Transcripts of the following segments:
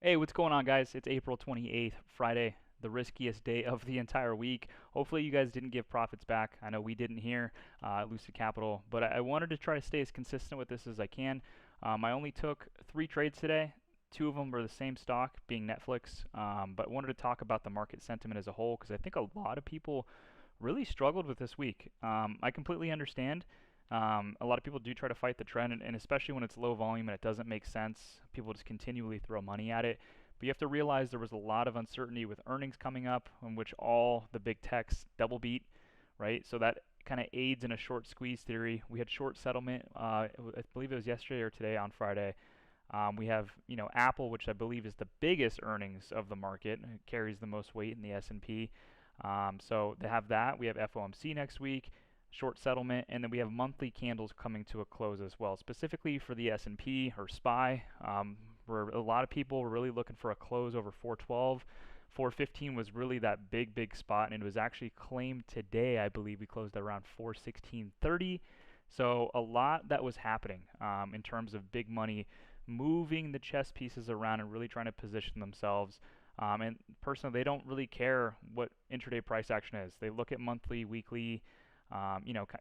Hey, what's going on, guys? It's April 28th, Friday, the riskiest day of the entire week. Hopefully, you guys didn't give profits back. I know we didn't here at Lucid Capital, but I wanted to try to stay as consistent with this as I can. I only took 3 trades today. Two of them were the same stock, being Netflix, but I wanted to talk about the market sentiment as a whole because I think a lot of people really struggled with this week. I completely understand. A lot of people do try to fight the trend, and especially when it's low volume and it doesn't make sense, people just continually throw money at it. But you have to realize there was a lot of uncertainty with earnings coming up, in which all the big techs double beat, right? So that kind of aids in a short squeeze theory. We had short settlement. I believe it was yesterday or today on Friday. We have, Apple, which I believe is the biggest earnings of the market, it carries the most weight in the S&P. So they have that. We have FOMC next week, short settlement, and then we have monthly candles coming to a close as well. Specifically for the S&P or SPY, where a lot of people were really looking for a close over 412. 415 was really that big spot, and it was actually claimed today. I believe we closed at around 416.30. So a lot that was happening in terms of big money moving the chess pieces around and really trying to position themselves. And personally, they don't really care what intraday price action is. They look at monthly, weekly,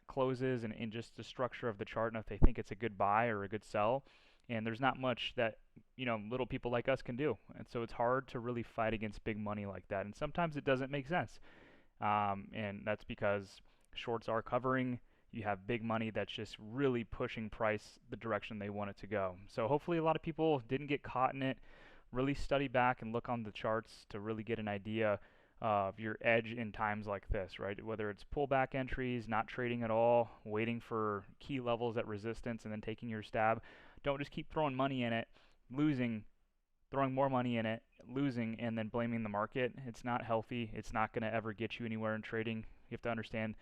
closes and just the structure of the chart and if they think it's a good buy or a good sell. And there's not much that little people like us can do. And so it's hard to really fight against big money like that. And sometimes it doesn't make sense. And that's because shorts are covering. You have big money that's just really pushing price the direction they want it to go. So hopefully a lot of people didn't get caught in it. Really study back and look on the charts to really get an idea of your edge in times like this, right? Whether it's pullback entries, not trading at all, waiting for key levels at resistance, and then taking your stab. Don't just keep throwing money in it, losing, throwing more money in it, losing, and then blaming the market. It's not healthy. It's not going to ever get you anywhere in trading. You have to understand,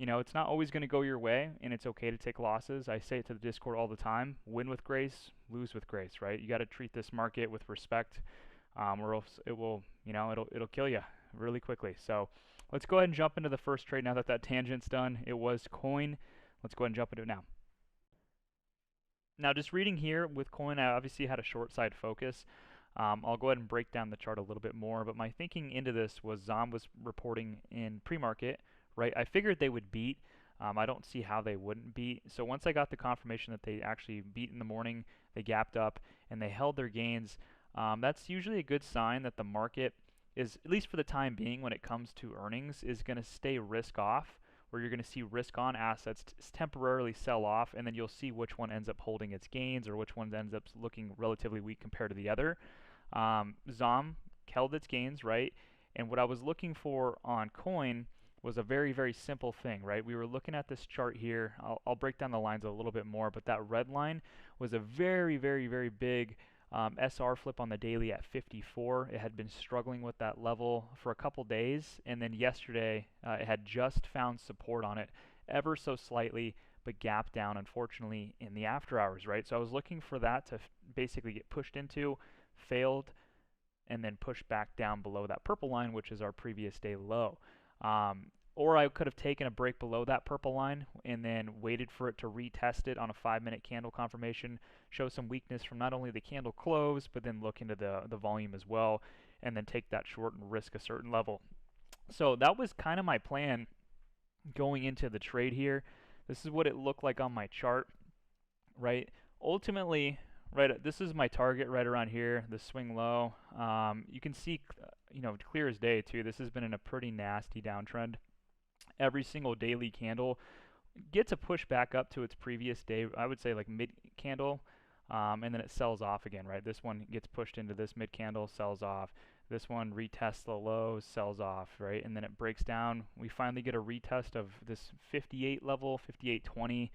it's not always going to go your way, and it's okay to take losses. I say it to the Discord all the time: win with grace, lose with grace, right? You got to treat this market with respect, or else it will, it'll kill you really quickly. So let's go ahead and jump into the first trade now that that tangent's done. It was coin. Let's go ahead and jump into it now. Now, just reading here with coin, I obviously had a short side focus. I'll go ahead and break down the chart a little bit more, but my thinking into this was Zom was reporting in pre-market, right? I figured they would beat. I don't see how they wouldn't beat. So once I got the confirmation that they actually beat in the morning, they gapped up and they held their gains. That's usually a good sign that the market is, at least for the time being, when it comes to earnings, is going to stay risk off, where you're going to see risk on assets temporarily sell off, and then you'll see which one ends up holding its gains or which one ends up looking relatively weak compared to the other. ZOM held its gains, right? And what I was looking for on coin was a very simple thing, right? We were looking at this chart here. I'll break down the lines a little bit more, but that red line was a very big SR flip on the daily at 54. It had been struggling with that level for a couple days, and then yesterday it had just found support on it ever so slightly, but gapped down, unfortunately, in the after hours, right? So I was looking for that to basically get pushed into, failed, and then pushed back down below that purple line, which is our previous day low. Or I could have taken a break below that purple line and then waited for it to retest it on a 5-minute candle confirmation, show some weakness from not only the candle close, but then look into the volume as well, and then take that short and risk a certain level. So that was kind of my plan going into the trade here. This is what it looked like on my chart, right? Ultimately, right, this is my target right around here, the swing low. You can see, clear as day too. This has been in a pretty nasty downtrend. Every single daily candle gets a push back up to its previous day, I would say like mid candle, and then it sells off again, right? This one gets pushed into this mid candle, sells off. This one retests the lows, sells off, right? And then it breaks down. We finally get a retest of this 58 level, 58.20,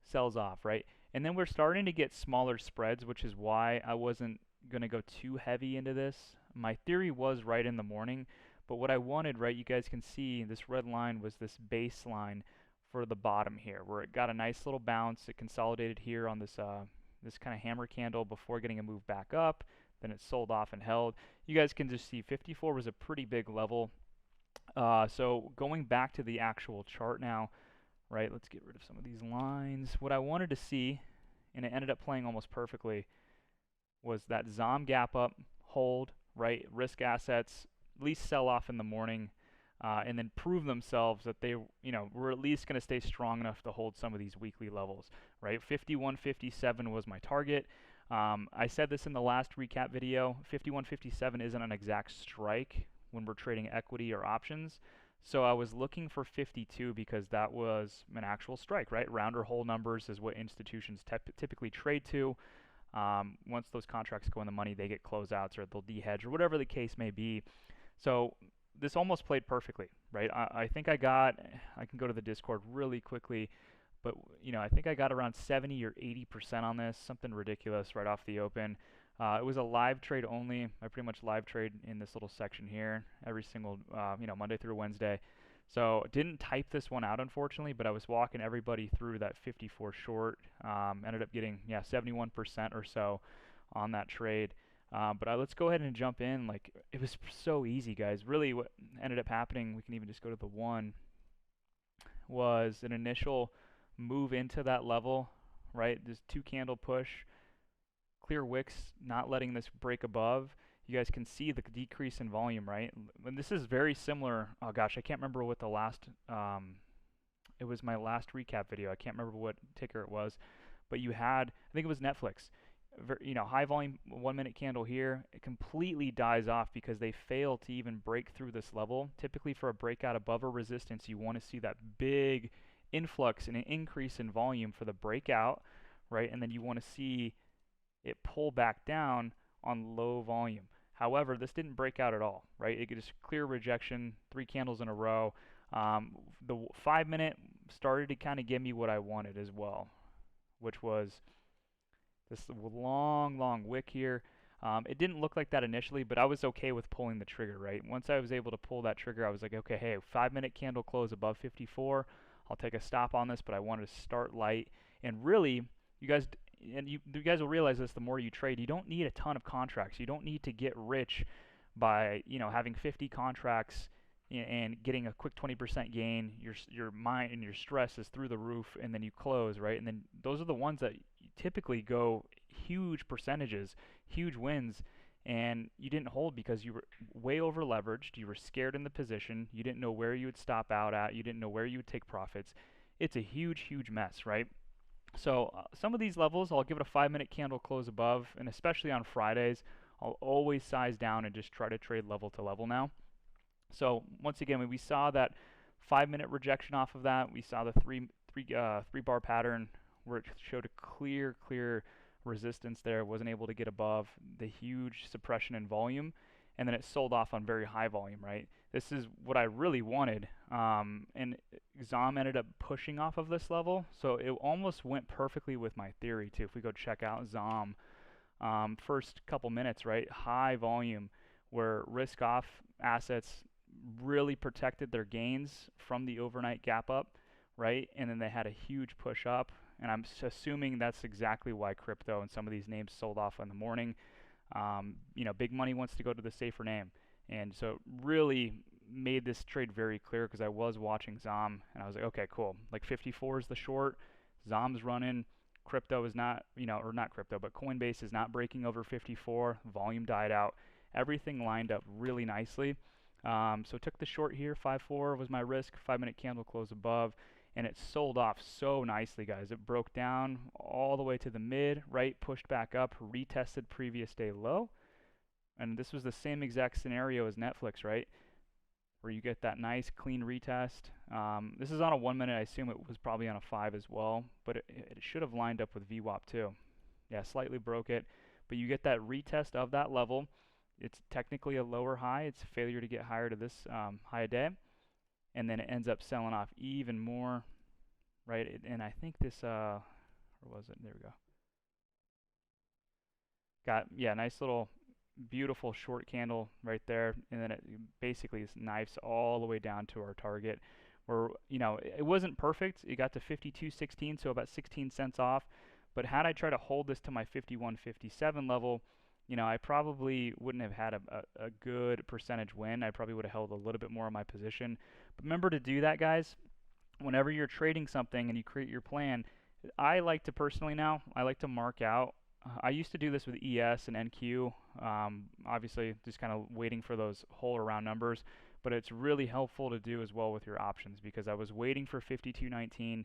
sells off, right? And then we're starting to get smaller spreads, which is why I wasn't going to go too heavy into this. My theory was right in the morning, but what I wanted, right, you guys can see this red line was this baseline for the bottom here, where it got a nice little bounce. It consolidated here on this kind of hammer candle before getting a move back up. Then it sold off and held. You guys can just see 54 was a pretty big level. So going back to the actual chart now, right, let's get rid of some of these lines. What I wanted to see, and it ended up playing almost perfectly, was that ZOM gap up, hold, right? Risk assets, at least sell off in the morning, and then prove themselves that they, were at least going to stay strong enough to hold some of these weekly levels, right? 51.57 was my target. I said this in the last recap video. 51.57 isn't an exact strike when we're trading equity or options. So I was looking for 52 because that was an actual strike, right? Round or whole numbers is what institutions typically trade to. Once those contracts go in the money, they get closeouts or they'll de-hedge or whatever the case may be. So this almost played perfectly, right? I think I can go to the Discord really quickly, but I think I got around 70 or 80% on this, something ridiculous right off the open. It was a live trade only. I pretty much live trade in this little section here every single, Monday through Wednesday. So didn't type this one out, unfortunately, but I was walking everybody through that 54 short. Ended up getting, 71% or so on that trade. But let's go ahead and jump in. Like, it was so easy, guys. Really what ended up happening, we can even just go to the one, was an initial move into that level, right? This 2 candle push, clear wicks, not letting this break above. You guys can see the decrease in volume, right? And this is very similar. Oh gosh, I can't remember what the last, it was my last recap video. I can't remember what ticker it was, but you had, I think it was Netflix. High volume 1 minute candle here, it completely dies off because they fail to even break through this level. Typically for a breakout above a resistance, you want to see that big influx and an increase in volume for the breakout, right? And then you want to see it pull back down on low volume. However, this didn't break out at all, right? It just clear rejection, 3 candles in a row. The 5 minute started to kind of give me what I wanted as well, which was this long wick here. It didn't look like that initially, but I was okay with pulling the trigger, right? Once I was able to pull that trigger, I was like, okay, hey, 5 minute candle close above 54. I'll take a stop on this, but I wanted to start light. And really, you guys will realize this the more you trade. You don't need a ton of contracts. You don't need to get rich by having 50 contracts and getting a quick 20% gain. Your mind and your stress is through the roof, and then you close, right? And then those are the ones that typically go huge percentages, huge wins, and you didn't hold because you were way over leveraged. You were scared in the position. You didn't know where you would stop out at. You didn't know where you would take profits. It's a huge mess, right? So some of these levels, I'll give it a 5 minute candle close above, and especially on Fridays, I'll always size down and just try to trade level to level now. So once again, when we saw that 5 minute rejection off of that, we saw the three bar pattern where it showed a clear resistance there, wasn't able to get above the huge suppression in volume, and then it sold off on very high volume, right? This is what I really wanted, and ZOM ended up pushing off of this level, so it almost went perfectly with my theory too. If we go check out ZOM, first couple minutes, right, high volume, where risk off assets really protected their gains from the overnight gap up, right? And then they had a huge push up, and I'm assuming that's exactly why crypto and some of these names sold off in the morning. Big money wants to go to the safer name, and so really made this trade very clear because I was watching ZOM and I was like, okay, cool. Like 54 is the short, ZOM's running, crypto is not, or not crypto, but Coinbase is not breaking over 54, volume died out, everything lined up really nicely. So took the short here, 5.4 was my risk, 5 minute candle close above, and it sold off so nicely, guys. It broke down all the way to the mid, right, pushed back up, retested previous day low, and this was the same exact scenario as Netflix, right, where you get that nice clean retest. This is on a 1 minute. I assume it was probably on a 5 as well, but it should have lined up with VWAP too. Yeah, slightly broke it, but you get that retest of that level. It's technically a lower high. It's a failure to get higher to this high a day, and then it ends up selling off even more, right? And I think this, where was it? There we go. Got, nice little beautiful short candle right there, and then it basically knifes all the way down to our target, where it wasn't perfect. It got to 52.16, so about 16 cents off. But had I tried to hold this to my 51.57 level, I probably wouldn't have had a good percentage win. I probably would have held a little bit more of my position. But remember to do that, guys. Whenever you're trading something and you create your plan, I like to personally now, I like to mark out I used to do this with ES and NQ, obviously just kind of waiting for those whole or round numbers, but it's really helpful to do as well with your options because I was waiting for 52.19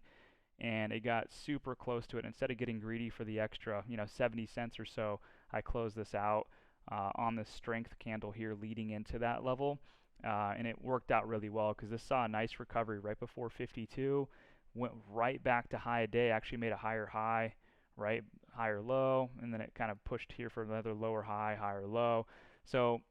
and it got super close to it. Instead of getting greedy for the extra, 70 cents or so, I closed this out on the strength candle here leading into that level. And it worked out really well because this saw a nice recovery right before 52, went right back to high a day, actually made a higher high, right, higher low, and then it kind of pushed here for another lower high, higher low. So,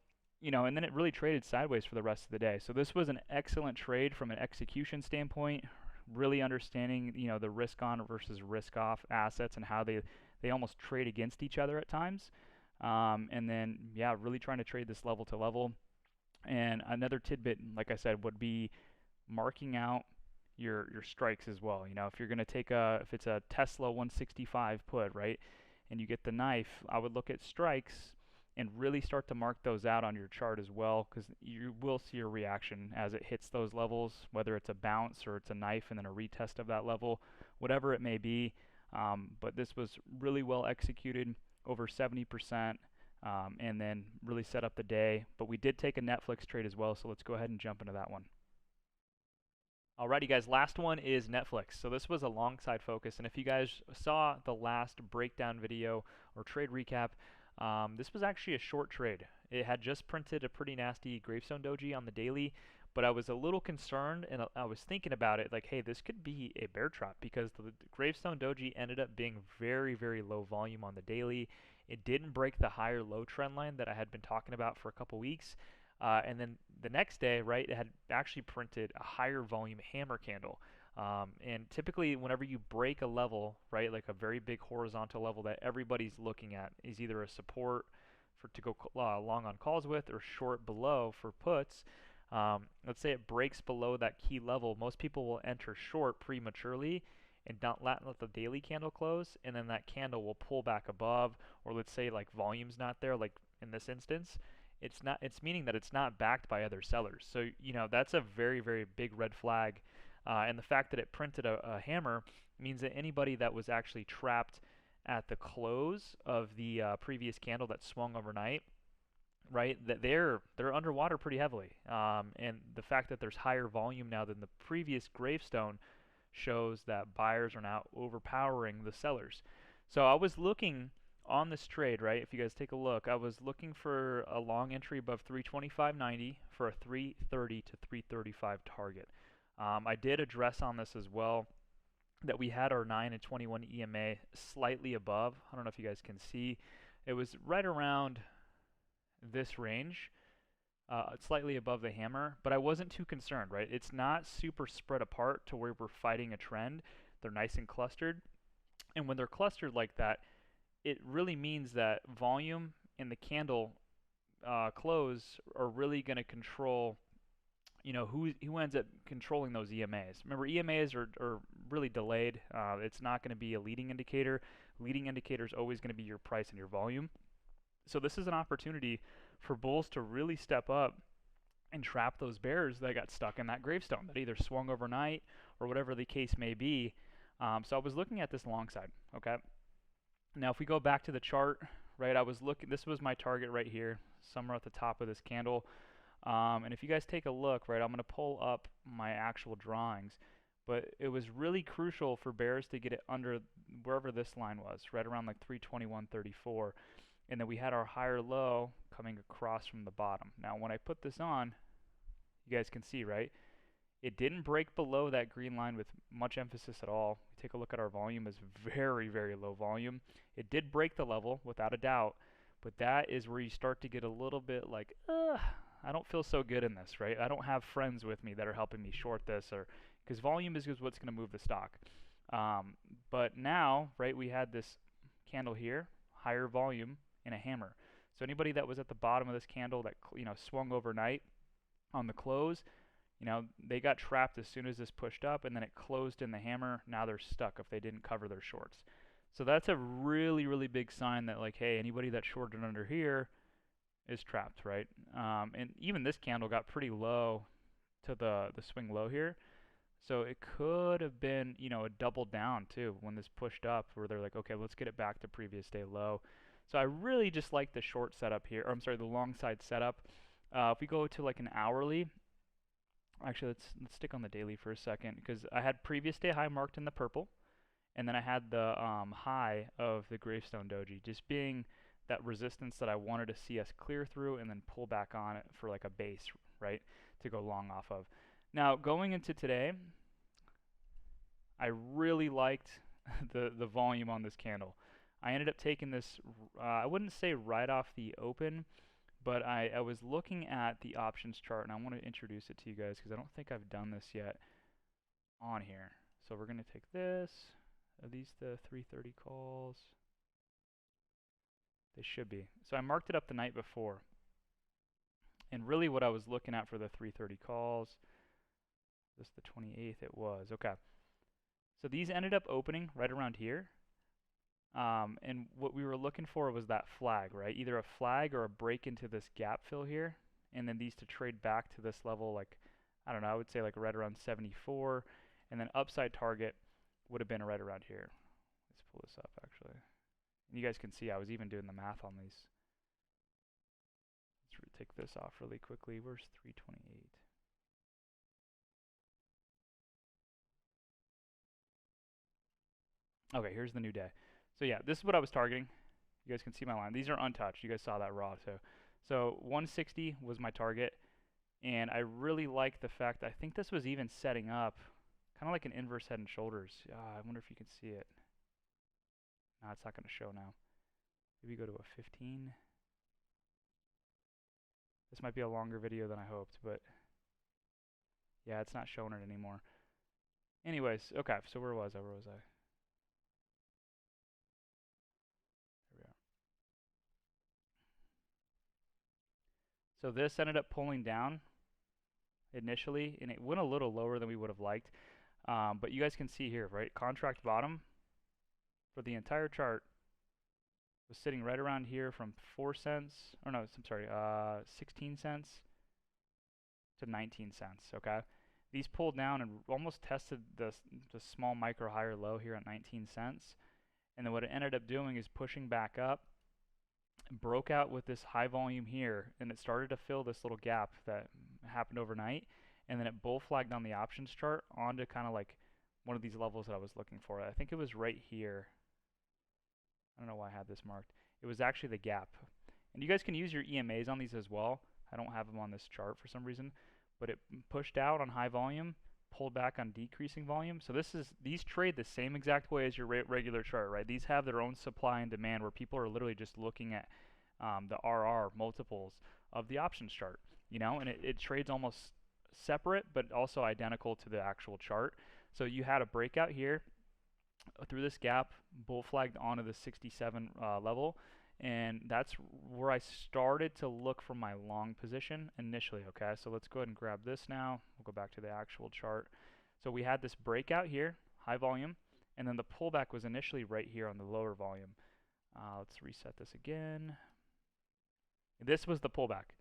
and then it really traded sideways for the rest of the day. So this was an excellent trade from an execution standpoint, really understanding, the risk on versus risk off assets and how they almost trade against each other at times. And then, yeah, really trying to trade this level to level. And another tidbit, like I said, would be marking out your strikes as well. If you're going to take if it's a Tesla 165 put, right, and you get the knife, I would look at strikes and really start to mark those out on your chart as well, because you will see a reaction as it hits those levels, whether it's a bounce or it's a knife and then a retest of that level, whatever it may be. But this was really well executed, over 70%. And then really set up the day. But we did take a Netflix trade as well, so let's go ahead and jump into that one. Alrighty guys, last one is Netflix. So this was a long side focus, and if you guys saw the last breakdown video or trade recap, this was actually a short trade. It had just printed a pretty nasty gravestone doji on the daily, but I was a little concerned, and I was thinking about it like, hey, this could be a bear trap because the gravestone doji ended up being very, very low volume on the daily. It didn't break the higher low trend line that I had been talking about for a couple weeks. And then the next day, right, it had actually printed a higher volume hammer candle. And typically whenever you break a level, right, like a very big horizontal level that everybody's looking at is either a support to go long on calls with or short below for puts. Let's say it breaks below that key level, most people will enter short prematurely and not let the daily candle close, and then that candle will pull back above, or let's say like volume's not there, like in this instance, it's meaning that it's not backed by other sellers. So that's a very, very big red flag, and the fact that it printed a hammer means that anybody that was actually trapped at the close of the previous candle that swung overnight, right, that they're underwater pretty heavily, and the fact that there's higher volume now than the previous gravestone shows that buyers are now overpowering the sellers. So I was looking on this trade, right, if you guys take a look, I was looking for a long entry above 325.90 for a 330 to 335 target. I did address on this as well that we had our 9 and 21 EMA slightly above. I don't know if you guys can see. It was right around this range, slightly above the hammer, but I wasn't too concerned, right? It's not super spread apart to where we're fighting a trend. They're nice and clustered. And when they're clustered like that, it really means that volume and the candle close are really going to control, who ends up controlling those EMAs. Remember, EMAs are really delayed. It's not going to be a leading indicator. Leading indicator is always going to be your price and your volume. So this is an opportunity for bulls to really step up and trap those bears that got stuck in that gravestone that either swung overnight or whatever the case may be. So I was looking at this long side, okay? Now if we go back to the chart, right, I was looking, this was my target right here, somewhere at the top of this candle. And if you guys take a look, right, I'm going to pull up my actual drawings, but it was really crucial for bears to get it under wherever this line was, right around like 321.34. And then we had our higher low coming across from the bottom. Now when I put this on, you guys can see, right, it didn't break below that green line with much emphasis at all. Take a look at our volume, is very, very low volume. It did break the level without a doubt, but that is where you start to get a little bit like, I don't feel so good in this, right? I don't have friends with me that are helping me short this, or because volume is what's going to move the stock. But now, right, we had this candle here, higher volume, and a hammer. So anybody that was at the bottom of this candle that swung overnight on the close, they got trapped as soon as this pushed up, and then it closed in the hammer. Now they're stuck if they didn't cover their shorts. So that's a really, really big sign that, like, hey, anybody that shorted under here is trapped, right? And even this candle got pretty low to the swing low here. So it could have been, you know, a double down too when this pushed up where they're like, okay, let's get it back to previous day low. So I really just like the short setup here, or I'm sorry, the long side setup. If we go to like an hourly, actually let's stick on the daily for a second because I had previous day high marked in the purple, and then I had the high of the gravestone doji just being that resistance that I wanted to see us clear through and then pull back on it for like a base, right, to go long off of. Now going into today, I really liked the volume on this candle. I ended up taking this, I wouldn't say right off the open, but I was looking at the options chart, and I want to introduce it to you guys because I don't think I've done this yet on here. So we're going to take this. Are these the 330 calls? They should be. So I marked it up the night before. And really what I was looking at for the 330 calls, this the 28th it was. Okay. So these ended up opening right around here. And what we were looking for was that flag, right? Either a flag or a break into this gap fill here. And then these to trade back to this level, like, I don't know, I would say like right around 74. And then upside target would have been right around here. Let's pull this up actually. And you guys can see I was even doing the math on these. Let's take this off really quickly. Where's 328? Okay, here's the new day. So yeah, this is what I was targeting. You guys can see my line. These are untouched. You guys saw that raw too. So 160 was my target, and I really like the fact I think this was even setting up kind of like an inverse head and shoulders. I wonder if you can see it. No, it's not going to show now. Maybe go to a 15. This might be a longer video than I hoped, but yeah, it's not showing it anymore. Anyways, okay, so where was I? There we are. So this ended up pulling down initially, and it went a little lower than we would have liked. But you guys can see here, right? Contract bottom for the entire chart was sitting right around here from 4 cents, or no, I'm sorry, 16 cents to 19 cents, okay? These pulled down and almost tested the small micro higher low here at 19 cents. And then what it ended up doing is pushing back up, broke out with this high volume here, and it started to fill this little gap that happened overnight. And then it bull flagged on the options chart onto kind of like one of these levels that I was looking for. I think it was right here. I don't know why I had this marked. It was actually the gap. And you guys can use your EMAs on these as well. I don't have them on this chart for some reason, but it pushed out on high volume, pulled back on decreasing volume. So these trade the same exact way as your regular chart, right? These have their own supply and demand where people are literally just looking at the RR multiples of the options chart, you know, and it trades almost separate but also identical to the actual chart. So you had a breakout here through this gap, bull flagged onto the 67 level, and that's where I started to look for my long position initially. Okay, so let's go ahead and grab this now. We'll go back to the actual chart. So we had this breakout here, high volume, and then the pullback was initially right here on the lower volume. Let's reset this again. This was the pullback,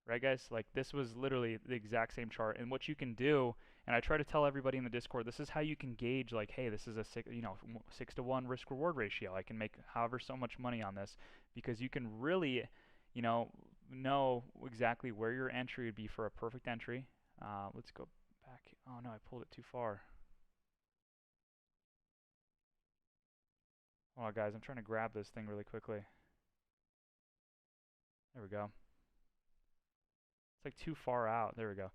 right guys? Like this was literally the exact same chart. And what you can do, and I try to tell everybody in the Discord, this is how you can gauge like, hey, this is a 6-to-1 risk reward ratio. I can make however so much money on this because you can really, know exactly where your entry would be for a perfect entry. Let's go back. Oh no, I pulled it too far. Hold on guys, I'm trying to grab this thing really quickly. There we go. It's like too far out. There we go.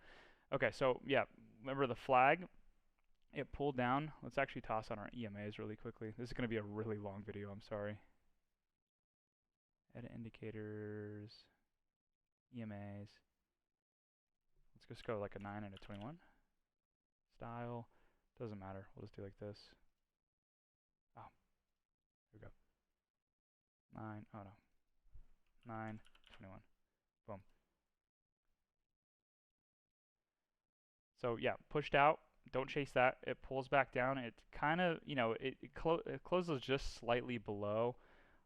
Okay, so yeah, remember the flag? It pulled down. Let's actually toss on our EMAs really quickly. This is going to be a really long video, I'm sorry. Edit indicators, EMAs. Let's just go like a 9 and a 21. Style, doesn't matter. We'll just do like this. Oh, here we go. 9, oh no. 9, 21. Boom. So yeah, pushed out. Don't chase that. It pulls back down. It kind of, it closes just slightly below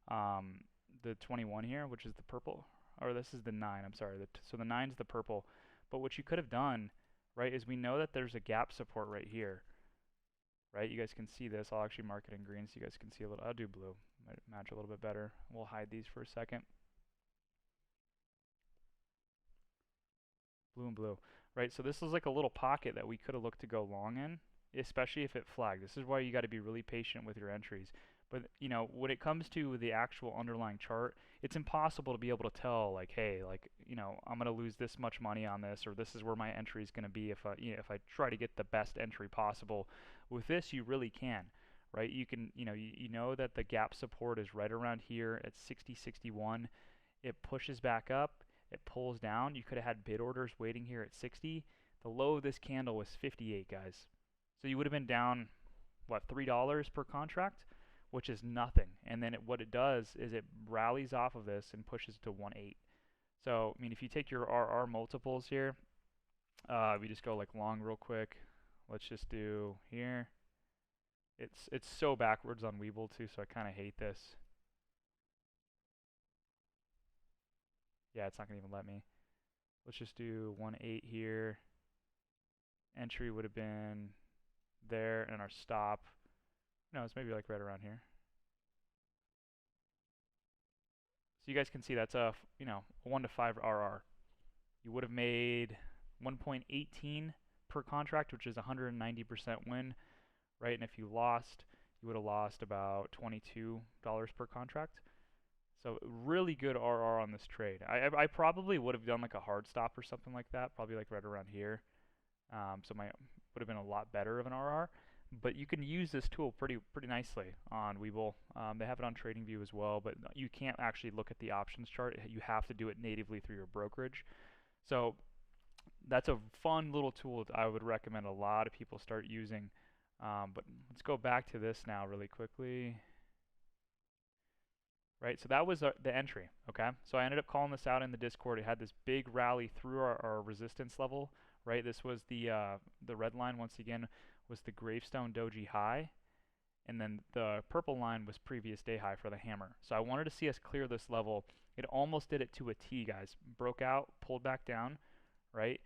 the 21 here, which is the purple. Or this is the 9. I'm sorry. So the 9 is the purple. But what you could have done right, is we know that there's a gap support right here, right? You guys can see this. I'll actually mark it in green so you guys can see a little. I'll do blue. Might match a little bit better. We'll hide these for a second. Blue and blue, right? So this is like a little pocket that we could have looked to go long in, especially if it flagged. This is why you got to be really patient with your entries. But you know, when it comes to the actual underlying chart, it's impossible to be able to tell like, hey, like, you know, I'm going to lose this much money on this, or this is where my entry is going to be if I, you know, if I try to get the best entry possible. With this, you really can, right? You can, you know that the gap support is right around here at 60.61. It pushes back up, it pulls down. You could have had bid orders waiting here at 60. The low of this candle was 58, guys. So you would have been down, what, $3 per contract, which is nothing. And then what it does is it rallies off of this and pushes to 1.8. So, I mean, if you take your RR multiples here, we just go like long real quick. Let's just do here. It's so backwards on Webull too, so I kind of hate this. Yeah, it's not going to even let me. Let's just do 1.8 here. Entry would have been there, and our stop, no, it's maybe like right around here. So you guys can see that's a, a 1 to 5 RR. You would have made 1.18 per contract, which is 190% win, right? And if you lost, you would have lost about $22 per contract. So really good RR on this trade. I probably would have done like a hard stop or something like that, probably like right around here. So my would have been a lot better of an RR. But you can use this tool pretty nicely on Webull. They have it on TradingView as well, but you can't actually look at the options chart. You have to do it natively through your brokerage. So that's a fun little tool that I would recommend a lot of people start using. But let's go back to this now really quickly. Right, so that was the entry, okay? So I ended up calling this out in the Discord. It had this big rally through our resistance level, right? This was the red line, once again, was the Gravestone Doji high, and then the purple line was previous day high for the hammer. So I wanted to see us clear this level. It almost did it to a T, guys. Broke out, pulled back down, right?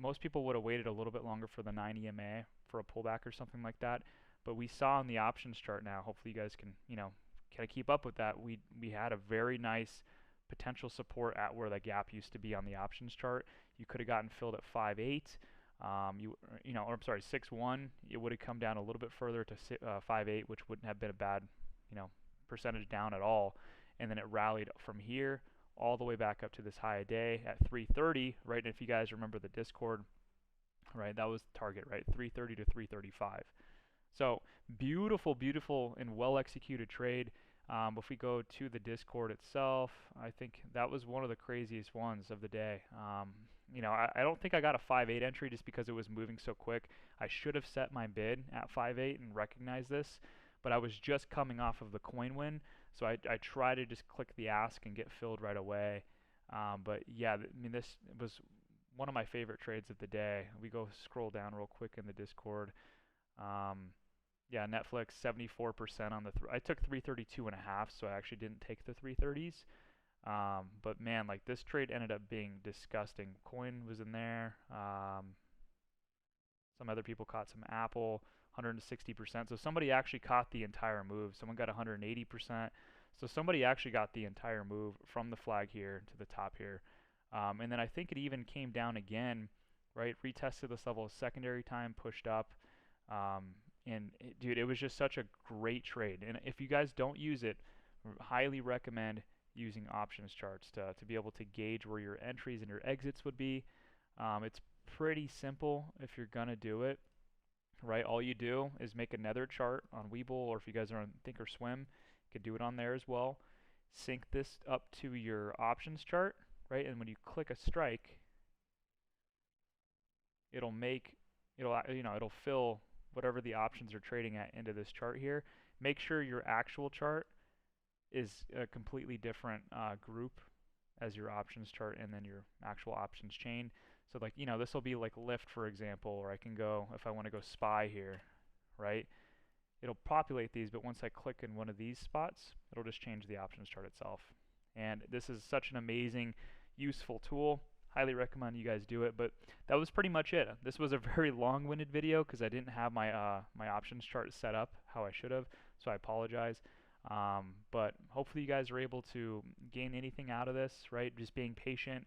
Most people would have waited a little bit longer for the 9 EMA for a pullback or something like that, but we saw on the options chart now, hopefully you guys can, kind of keep up with that. We had a very nice potential support at where the gap used to be on the options chart. You could have gotten filled at 5.8. Or I'm sorry, 6.1. It would have come down a little bit further to 5.8, which wouldn't have been a bad, percentage down at all. And then it rallied from here all the way back up to this high a day at 330, right? And if you guys remember the Discord, right, that was the target, right? 330 to 335. So beautiful, beautiful and well executed trade. If we go to the Discord itself, I think that was one of the craziest ones of the day. I don't think I got a 5.8 entry just because it was moving so quick. I should have set my bid at 5.8 and recognized this, but I was just coming off of the coin win, so I try to just click the ask and get filled right away. But yeah, this was one of my favorite trades of the day. We go scroll down real quick in the Discord. Yeah, Netflix 74% on the. I took 332.5, so I actually didn't take the 330s. But man, like this trade ended up being disgusting. Coin was in there. Some other people caught some Apple, 160%. So somebody actually caught the entire move. Someone got 180%. So somebody actually got the entire move from the flag here to the top here. And then I think it even came down again, right? Retested this level a secondary time, pushed up. Dude, it was just such a great trade. And if you guys don't use it, highly recommend using options charts to be able to gauge where your entries and your exits would be. It's pretty simple if you're going to do it, right? All you do is make another chart on Webull, or if you guys are on Thinkorswim, you can do it on there as well. Sync this up to your options chart, right? And when you click a strike, it'll fill whatever the options are trading at into this chart here. Make sure your actual chart is a completely different group as your options chart and then your actual options chain. So like, this will be like lift, for example, or I can go, if I want to go SPY here, right? It'll populate these, but once I click in one of these spots, it'll just change the options chart itself. And this is such an amazing, useful tool. highly recommend you guys do it. But that was pretty much it. This was a very long-winded video because I didn't have my options chart set up how I should have, so I apologize. But hopefully you guys are able to gain anything out of this, right? Just being patient,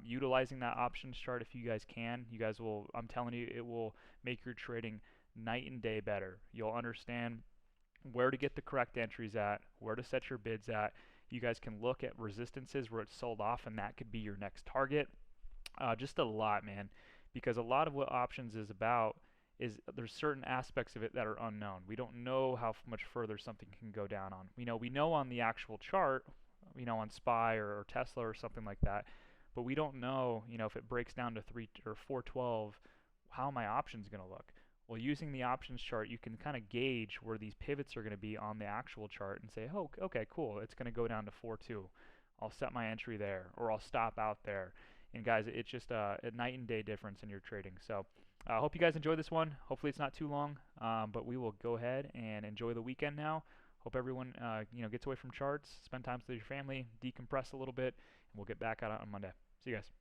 utilizing that options chart if you guys can. You guys will, I'm telling you, it will make your trading night and day better. You'll understand where to get the correct entries at, where to set your bids at. You guys can look at resistances where it's sold off, and that could be your next target. Just a lot, man, because a lot of what options is about is there's certain aspects of it that are unknown. We don't know how much further something can go down on. We know on the actual chart, on SPY or Tesla or something like that, but we don't know, if it breaks down to 3 or 412, how my option's going to look. Well, using the options chart, you can kind of gauge where these pivots are going to be on the actual chart and say, oh, okay, cool, it's going to go down to 4.2. I'll set my entry there, or I'll stop out there. And guys, it's just a night and day difference in your trading. So I hope you guys enjoy this one. Hopefully it's not too long, but we will go ahead and enjoy the weekend now. Hope everyone gets away from charts, spend time with your family, decompress a little bit, and we'll get back at it on Monday. See you guys.